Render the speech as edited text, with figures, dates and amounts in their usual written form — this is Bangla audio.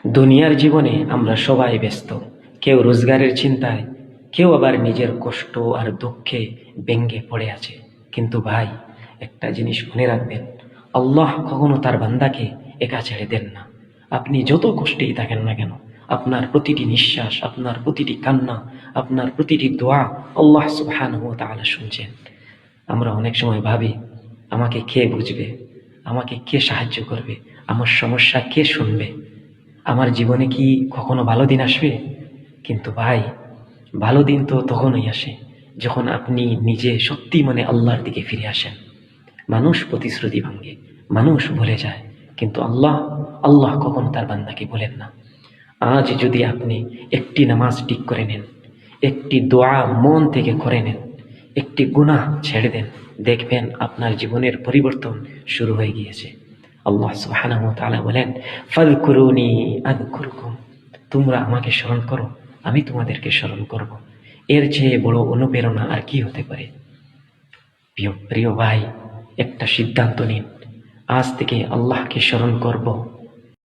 দুনিয়ার জীবনে আমরা সবাই ব্যস্ত, কেউ রোজগারের চিন্তায়, কেউ আবার নিজের কষ্ট আর দুঃখে ব্যঙ্গে পড়ে আছে। কিন্তু ভাই, একটা জিনিস মনে রাখবেন, আল্লাহ কখনো তার বান্দাকে একা ছেড়ে দেন না। আপনি যত কষ্টেই থাকেন না কেন, আপনার প্রতিটি নিঃশ্বাস, আপনার প্রতিটি কান্না, আপনার প্রতিটি দোয়া আল্লাহ সুবহানাহু ওয়া তাআলা শুনছেন। আমরা অনেক সময় ভাবি, আমাকে কে বুঝবে, আমাকে কে সাহায্য করবে, আমার সমস্যা কে শুনবে, আমার জীবনে কি কখনো ভালো দিন আসবে? কিন্তু ভাই, ভালো দিন তো তখনই আসে যখন আপনি নিজে সত্যি মনে আল্লাহর দিকে ফিরে আসেন। মানুষ প্রতিশ্রুতি ভাঙে, মানুষ ভুলে যায়, কিন্তু আল্লাহ আল্লাহ কখনো তার বান্দাকে বলেন না। আজ যদি আপনি একটি নামাজ ঠিক করে নেন, একটি দোয়া মন থেকে করে নেন, একটি গুনাহ ছেড়ে দেন, দেখবেন আপনার জীবনের পরিবর্তন শুরু হয়ে গিয়েছে। আল্লাহ সুবহানাহু ওয়া তাআলা বলেন, ফাযকুরুনি আযকুরকুম, তোমরা আমাকে স্মরণ করো, আমি তোমাদেরকে স্মরণ করব। এর চেয়ে বড় অনুপ্রেরণা আর কি হতে পারে? প্রিয় প্রিয় ভাই, একটা সিদ্ধান্ত নিন, আজ থেকে আল্লাহকে স্মরণ করব,